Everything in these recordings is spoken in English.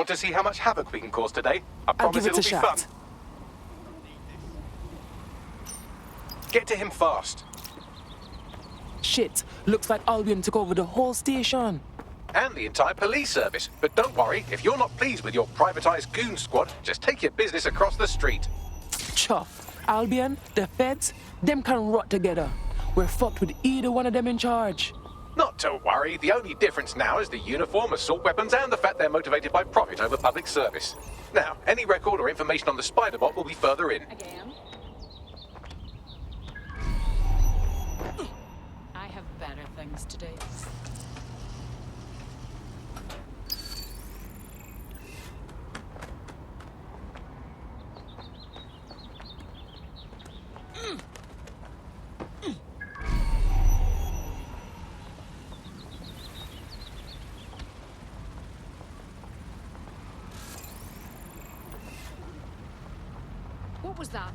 Want to see how much havoc we can cause today? I I'll promise give it it'll a be shot. fun. Get to him fast. Shit, looks like Albion took over the whole station. And the entire police service. But don't worry, if you're not pleased with your privatized goon squad, just take your business across the street. Chuff, Albion, the feds, them can rot together. We're fucked with either one of them in charge. Not to worry, the only difference now is the uniform, assault weapons, and the fact they're motivated by profit over public service. Now, any record or information on the spider bot will be further in. Again. I have better things to do. What was that?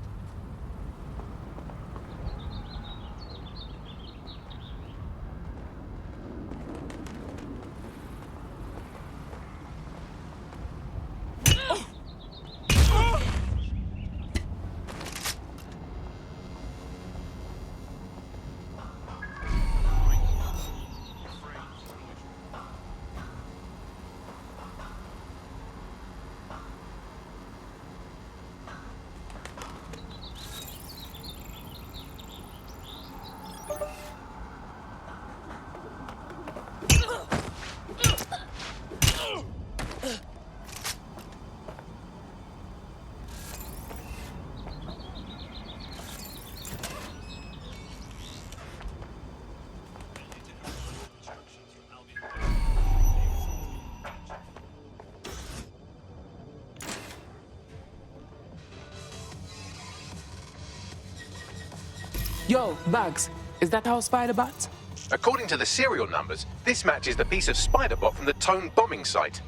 Yo, Bugs, is that our spider bot? According to the serial numbers, this matches the piece of spider bot from the Tone bombing site.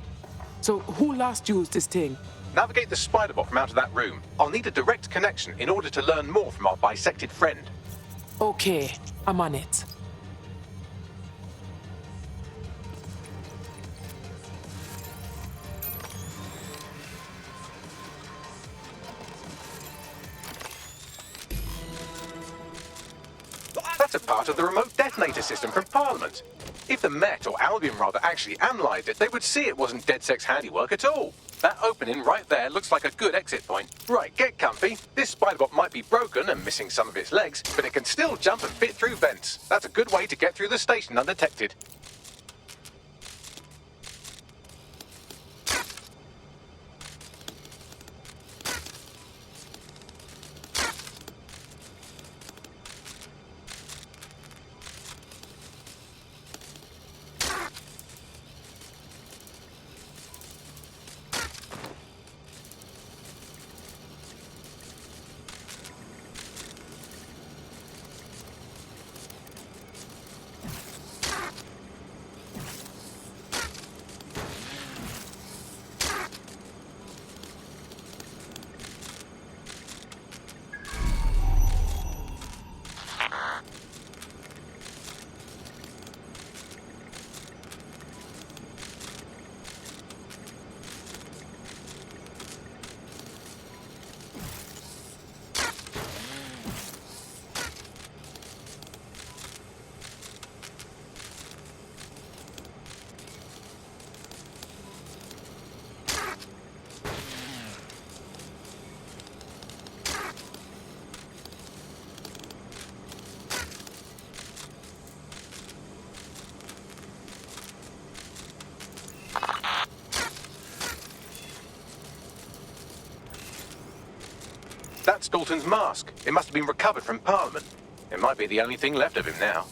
So who last used this thing? Navigate the spider bot from out of that room. I'll need a direct connection in order to learn more from our bisected friend. Okay, I'm on it. That's a part of the remote detonator system from Parliament. If the Met, or Albion rather, actually analysed it, they would see it wasn't DedSec's handiwork at all. That opening right there looks like a good exit point. Right, get comfy. This spiderbot might be broken and missing some of its legs, but it can still jump and fit through vents. That's a good way to get through the station undetected. That's Dalton's mask. It must have been recovered from Parliament. It might be the only thing left of him now.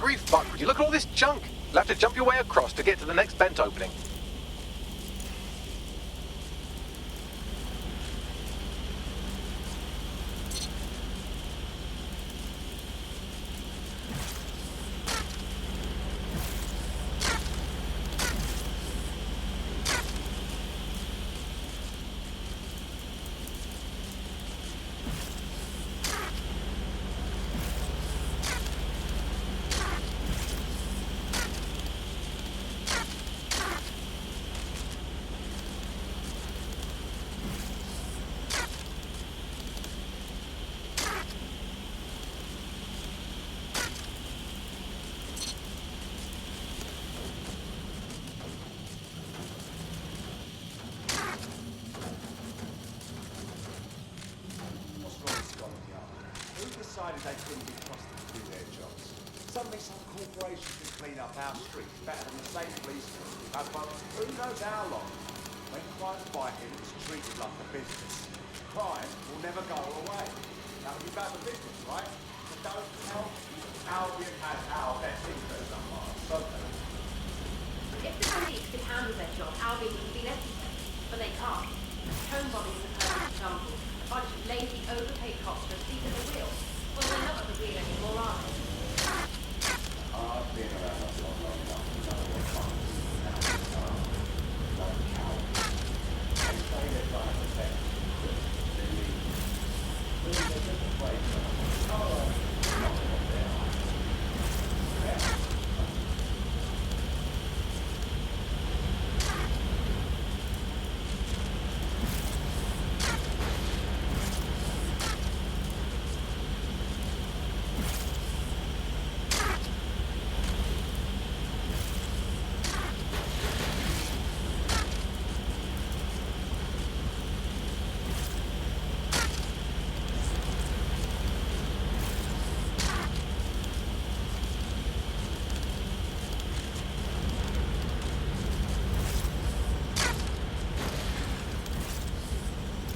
grief, fuck, would you look at all this junk? You'll have to jump your way across to get to the next vent opening. Decided they couldn't be trusted to do their jobs. Suddenly some corporation could clean up our streets better than the state police do. But who knows how long? When crime's biting, it's treated like a business. Crime will never go away. That'll be bad for business, right? But don't tell me Albion has our best interests at heart. So if the police could handle their job, Albion would be necessary. But they can't. Home bombing is a perfect example. A bunch of lazy, overpaid cops for a seat at the wheel. Well, they're not at the wheel anymore, are they? I've been around us long enough to know what fun is now. Like cowards. They say they're trying to protect us. They leave. They're just afraid of us. Oh, not what they are. Yeah.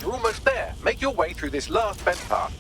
You're almost there. Make your way through this last vent path.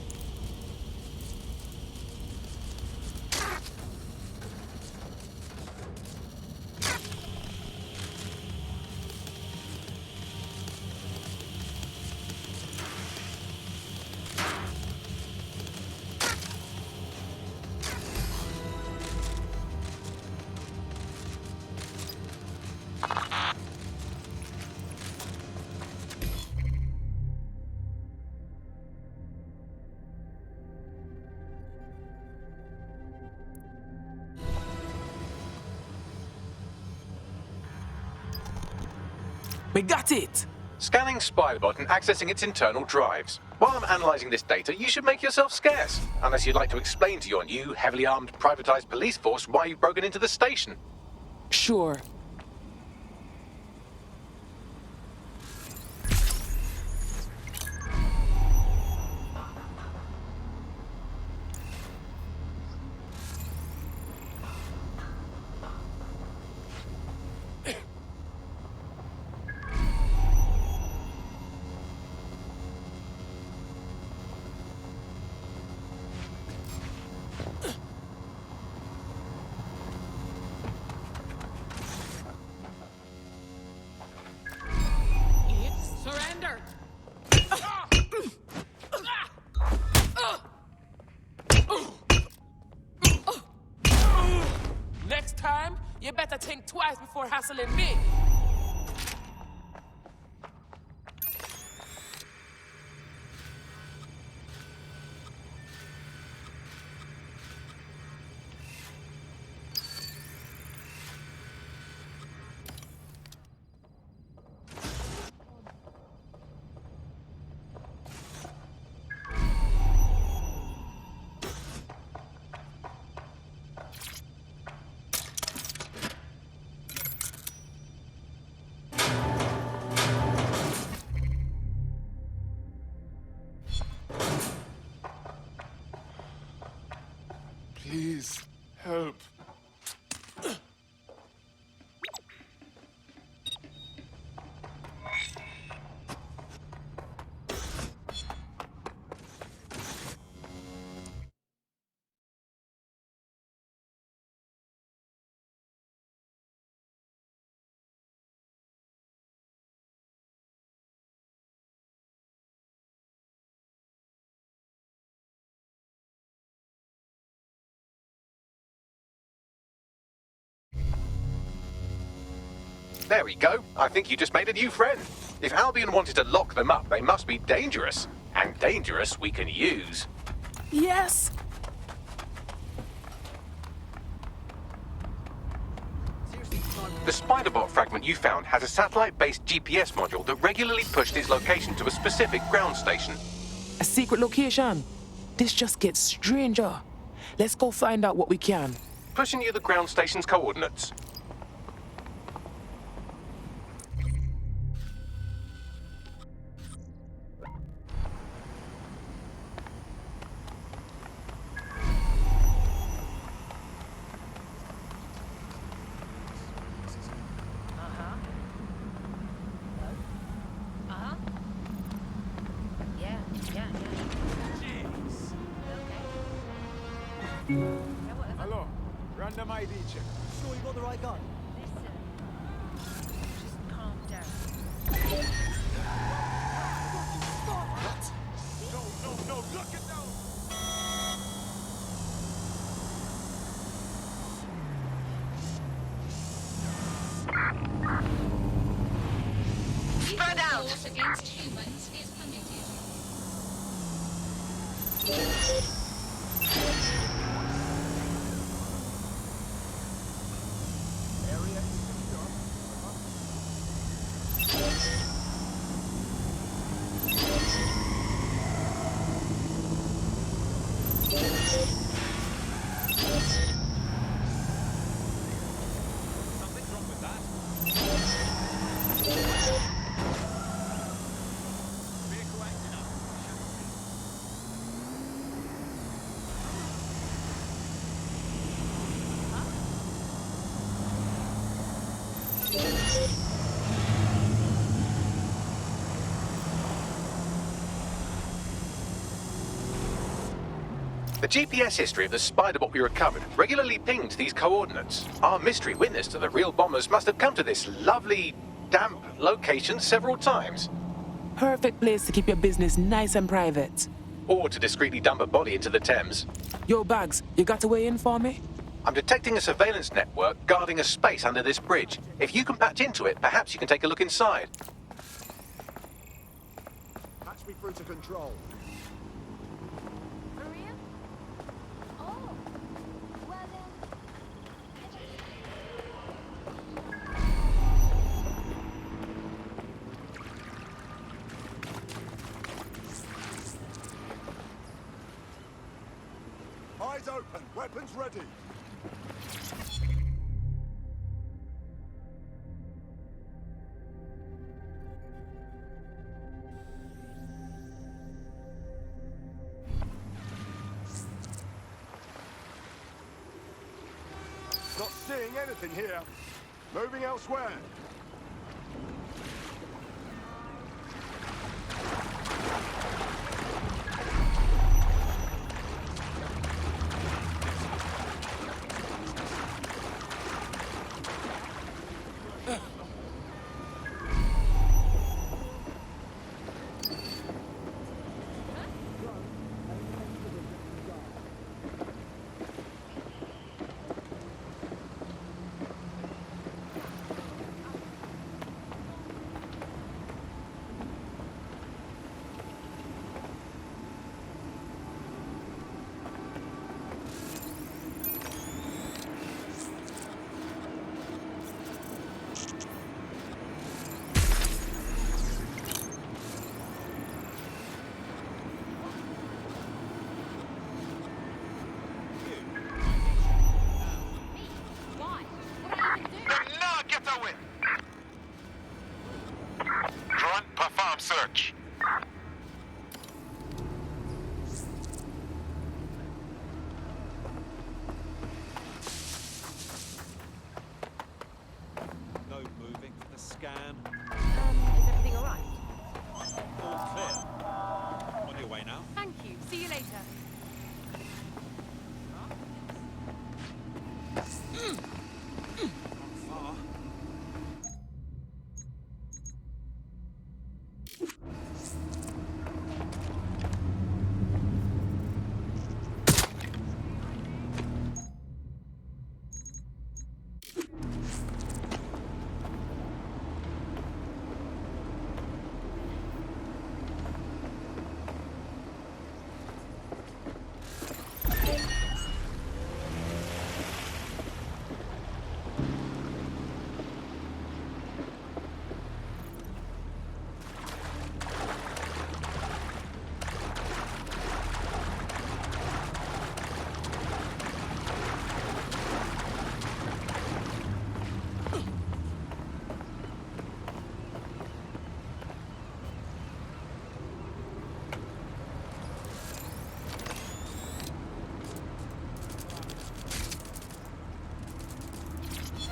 We got it! Scanning Spiderbot and accessing its internal drives. While I'm analysing this data, you should make yourself scarce. Unless you'd like to explain to your new, heavily armed, privatised police force why you've broken into the station. Sure. Surrender! Next time, you better think twice before hassling me. Please, help. There we go. I think you just made a new friend. If Albion wanted to lock them up, they must be dangerous. And dangerous we can use. Yes! The Spiderbot fragment you found has a satellite-based GPS module that regularly pushed its location to a specific ground station. A secret location. This just gets stranger. Let's go find out what we can. Pushing you the ground station's coordinates. Hello. Random ID check. Sure you got the right guy? Listen. Just calm down. No, look at those! Spread out! Force against humans is permitted. Area is secure. Something's wrong with that. Vehicle acting up. The GPS history of the Spiderbot we recovered regularly pinged these coordinates. Our mystery witness to the real bombers must have come to this lovely, damp location several times. Perfect place to keep your business nice and private. Or to discreetly dump a body into the Thames. Yo, Bags, you got a way in for me? I'm detecting a surveillance network guarding a space under this bridge. If you can patch into it, perhaps you can take a look inside. Patch me through to control. Maria? Oh. Well Eyes open, weapons ready. Not seeing anything here. Moving elsewhere.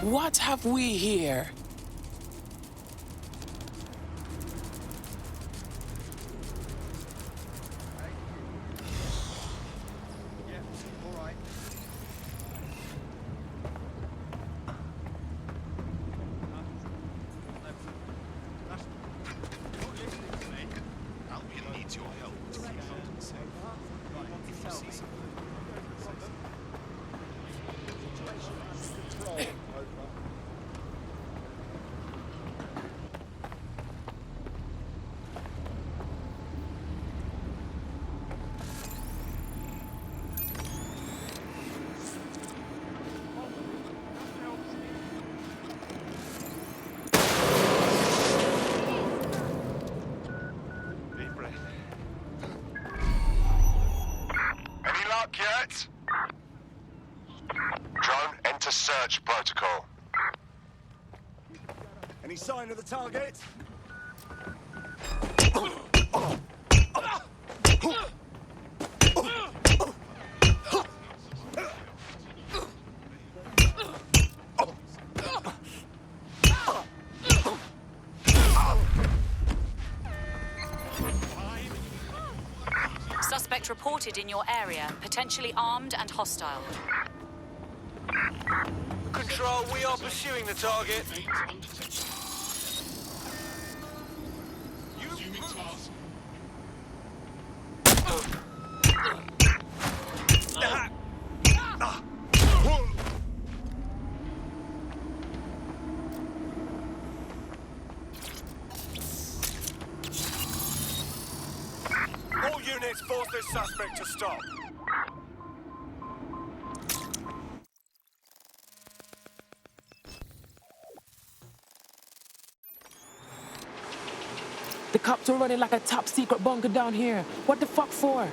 What have we here? Yet? Drone, enter search protocol. Any sign of the target? Suspect reported in your area, potentially armed and hostile. Control, we are pursuing the target. All units force this suspect to stop. The cops are running like a top secret bunker down here. What the fuck for?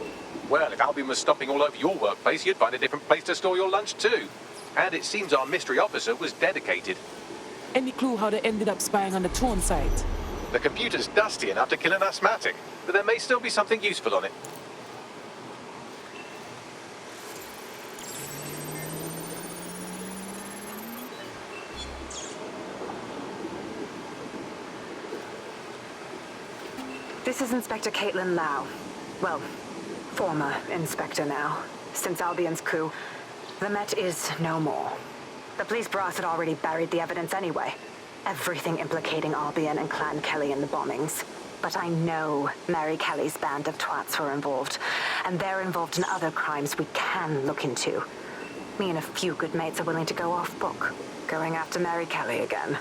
Well, if Albion was stopping all over your workplace, you'd find a different place to store your lunch too. And it seems our mystery officer was dedicated. Any clue how they ended up spying on the Tone site? The computer's dusty enough to kill an asthmatic, but there may still be something useful on it. This is Inspector Caitlin Lau. Well, former inspector now. Since Albion's coup, the Met is no more. The police brass had already buried the evidence anyway. Everything implicating Albion and Clan Kelly in the bombings. But I know Mary Kelly's band of twats were involved, and they're involved in other crimes we can look into. Me and a few good mates are willing to go off book, going after Mary Kelly again.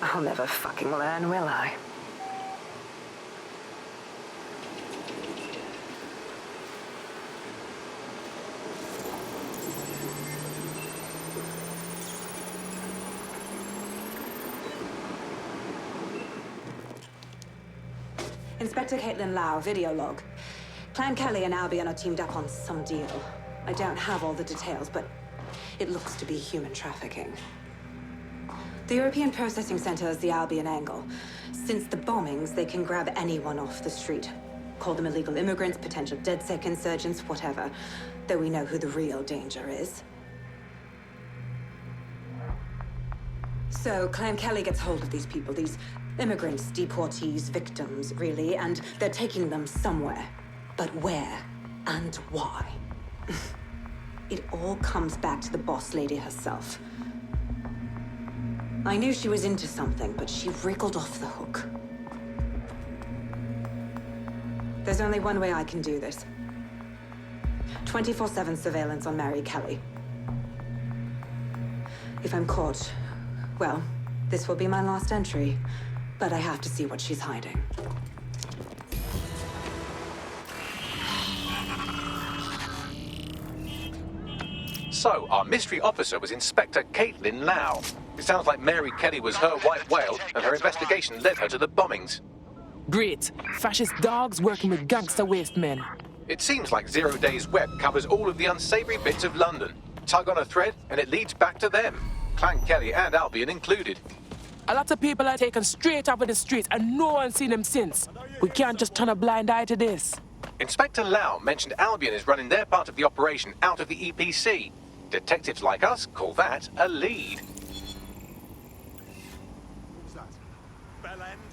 I'll never fucking learn, will I? Inspector Caitlin Lau, video log. Clan Kelly and Albion are teamed up on some deal. I don't have all the details, but it looks to be human trafficking. The European Processing Center is the Albion angle. Since the bombings, they can grab anyone off the street. Call them illegal immigrants, potential DedSec insurgents, whatever. Though we know who the real danger is. So Clan Kelly gets hold of these people, these immigrants, deportees, victims, really, and they're taking them somewhere. But where and why? It all comes back to the boss lady herself. I knew she was into something, but she wriggled off the hook. There's only one way I can do this. 24/7 surveillance on Mary Kelly. If I'm caught, well, this will be my last entry. But I have to see what she's hiding. So, our mystery officer was Inspector Caitlin Lau. It sounds like Mary Kelly was her white whale, and her investigation led her to the bombings. Great. Fascist dogs working with gangster waste men. It seems like Zero Days Web covers all of the unsavory bits of London. Tug on a thread, and it leads back to them. Clan Kelly and Albion included. A lot of people are taken straight off of the streets and no one's seen them since. We can't just turn a blind eye to this. Inspector Lau mentioned Albion is running their part of the operation out of the EPC. Detectives like us call that a lead. bellend.